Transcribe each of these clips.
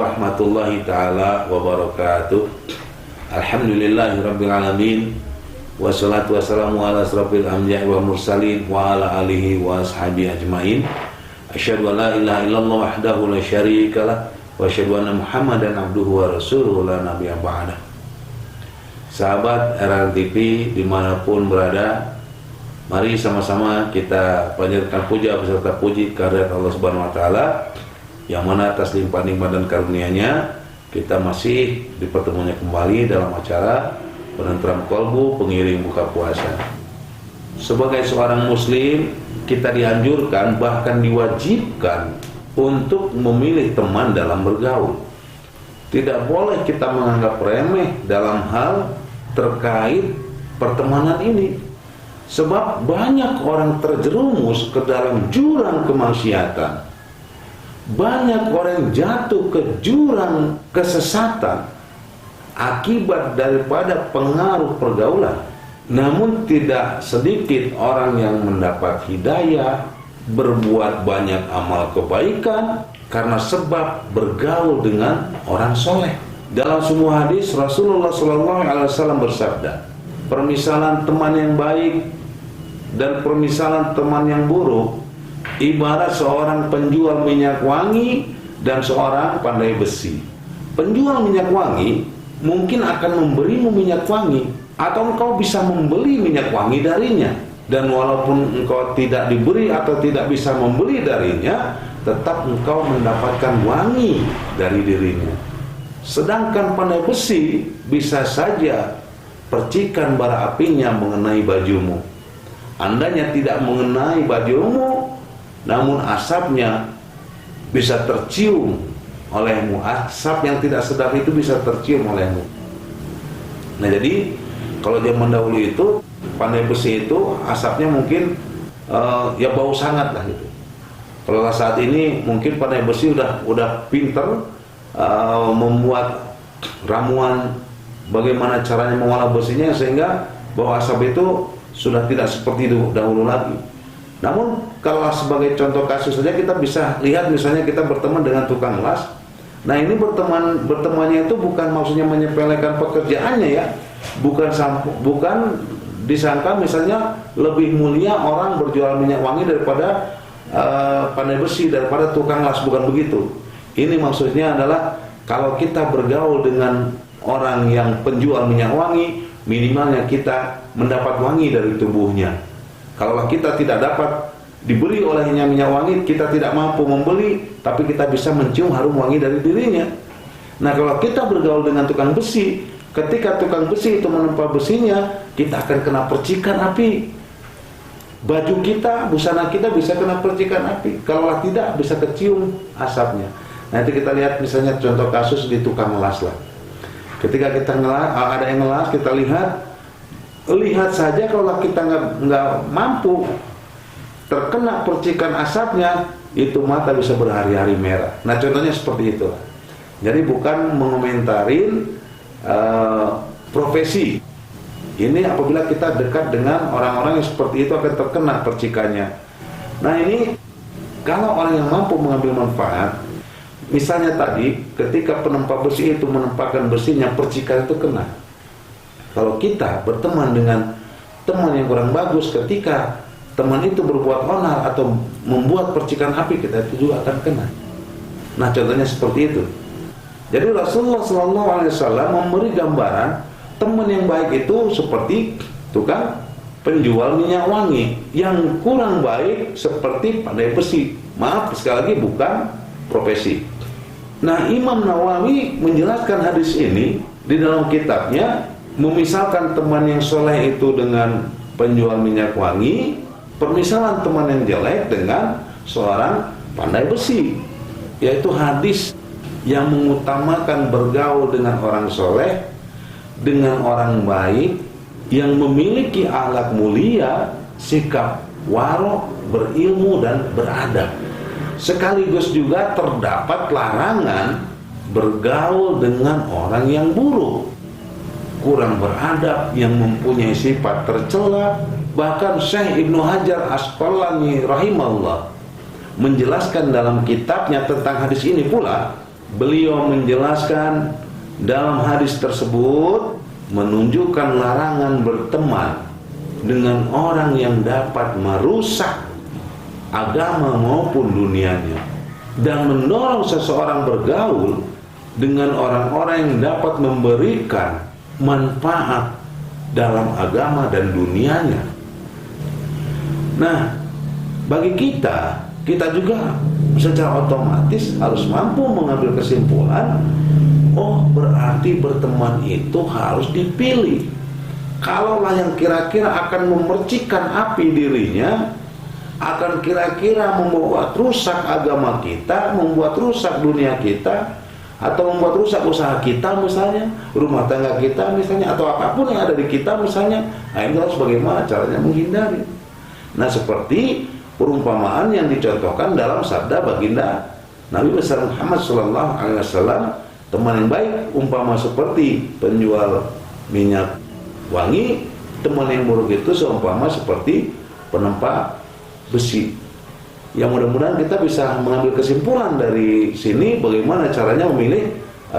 warahmatullahi ta'ala wabarakatuh. Alhamdulillahirabbil alamin. Wassalatu wassalamu ala asrofil anbiya'i wal mursalin wa ala alihi wa ashabihi ajmain. Asyhadu an la ilaha illallah wahdahu la syarikalah wa asyhadu anna Muhammadan abduhu wa rasuluhu la nabiyya ba'dah. Sahabat RRTV dimanapun berada, mari sama-sama kita panjatkan puja beserta puji kehadirat Allah Subhanahu wa taala, yang mana atas limpah nikmat dan karunia-Nya kita masih dipertemukannya kembali dalam acara penentram kolbu pengiring buka puasa. Sebagai seorang muslim, kita dianjurkan bahkan diwajibkan untuk memilih teman dalam bergaul. Tidak boleh kita menganggap remeh dalam hal terkait pertemanan ini, sebab banyak orang terjerumus ke dalam jurang kemaksiatan, banyak orang jatuh ke jurang kesesatan akibat daripada pengaruh pergaulan. Namun tidak sedikit orang yang mendapat hidayah, berbuat banyak amal kebaikan karena sebab bergaul dengan orang soleh. Dalam sebuah hadis Rasulullah SAW bersabda, permisalan teman yang baik dan permisalan teman yang buruk ibarat seorang penjual minyak wangi dan seorang pandai besi. Penjual minyak wangi mungkin akan memberimu minyak wangi, atau engkau bisa membeli minyak wangi darinya. Dan walaupun engkau tidak diberi atau tidak bisa membeli darinya, tetap engkau mendapatkan wangi dari dirinya. Sedangkan pandai besi bisa saja percikan bara apinya mengenai bajumu. Andainya tidak mengenai bajumu, namun asapnya bisa tercium olehmu. Asap yang tidak sedap itu bisa tercium olehmu. Nah, jadi kalau zaman dahulu itu pandai besi itu asapnya mungkin ya bau sangat lah gitu. Kalau saat ini mungkin pandai besi udah pinter membuat ramuan bagaimana caranya mengolah besinya sehingga bau asap itu sudah tidak seperti dahulu lagi. Namun kalau sebagai contoh kasus saja kita bisa lihat, misalnya kita berteman dengan tukang las. Nah, ini bertemannya itu bukan maksudnya menyepelekan pekerjaannya ya, bukan disangka misalnya lebih mulia orang berjual minyak wangi daripada pandai besi, daripada tukang las, bukan begitu. Ini maksudnya adalah kalau kita bergaul dengan orang yang penjual minyak wangi, minimalnya kita mendapat wangi dari tubuhnya. Kalau kita tidak dapat diberi olehnya minyak wangi, kita tidak mampu membeli, tapi kita bisa mencium harum wangi dari dirinya. Nah, kalau kita bergaul dengan tukang besi, ketika tukang besi itu menempa besinya, kita akan kena percikan api. Baju kita, busana kita bisa kena percikan api. Kalau tidak, bisa kecium asapnya. Nanti kita lihat misalnya contoh kasus di tukang las lah. Ketika kita ada yang ngelas, kita lihat saja kalau kita nggak mampu terkena percikan asapnya, itu mata bisa berhari-hari merah. Nah, contohnya seperti itu. Jadi bukan mengomentarin profesi. Ini apabila kita dekat dengan orang-orang yang seperti itu akan terkena percikannya. Nah, ini kalau orang yang mampu mengambil manfaat, misalnya tadi ketika penempa besi itu menempahkan besinya, percikan itu kena. Kalau kita berteman dengan teman yang kurang bagus, ketika teman itu berbuat onar atau membuat percikan api, kita itu juga akan kena. Nah, contohnya seperti itu. Jadi Rasulullah SAW memberi gambaran teman yang baik itu seperti tukang penjual minyak wangi, yang kurang baik seperti pandai besi. Maaf, sekali lagi bukan profesi. Nah, Imam Nawawi menjelaskan hadis ini di dalam kitabnya, memisalkan teman yang soleh itu dengan penjual minyak wangi, permisalan teman yang jelek dengan seorang pandai besi, yaitu hadis yang mengutamakan bergaul dengan orang soleh, dengan orang baik yang memiliki akhlak mulia, sikap warok, berilmu dan beradab. Sekaligus juga terdapat larangan bergaul dengan orang yang buruk, kurang beradab, yang mempunyai sifat tercela. Bahkan Syekh Ibnu Hajar Asqalani rahimahullah menjelaskan dalam kitabnya tentang hadis ini pula, beliau menjelaskan dalam hadis tersebut menunjukkan larangan berteman dengan orang yang dapat merusak agama maupun dunianya, dan mendorong seseorang bergaul dengan orang-orang yang dapat memberikan manfaat dalam agama dan dunianya. Nah, bagi kita juga secara otomatis harus mampu mengambil kesimpulan, oh berarti berteman itu harus dipilih. Kalaulah yang kira-kira akan memercikan api dirinya, akan kira-kira membuat rusak agama kita, membuat rusak dunia kita, atau membuat rusak usaha kita misalnya, rumah tangga kita misalnya, atau apapun yang ada di kita misalnya, nah ini harus bagaimana caranya menghindari. Nah, seperti perumpamaan yang dicontohkan dalam sabda baginda Nabi besar Muhammad SAW, teman yang baik umpama seperti penjual minyak wangi, teman yang buruk itu seumpama seperti penempa besi. Yang mudah-mudahan kita bisa mengambil kesimpulan dari sini bagaimana caranya memilih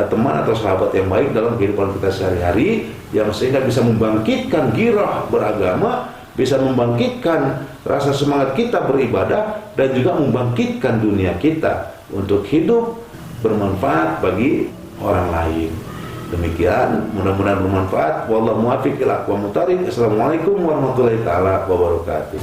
teman atau sahabat yang baik dalam kehidupan kita sehari-hari, yang sehingga bisa membangkitkan girah beragama, bisa membangkitkan rasa semangat kita beribadah, dan juga membangkitkan dunia kita untuk hidup bermanfaat bagi orang lain. Demikian, mudah-mudahan bermanfaat. Wallahu muwaffiq ila aqwamit thoriq. Assalamualaikum warahmatullahi taala wabarakatuh.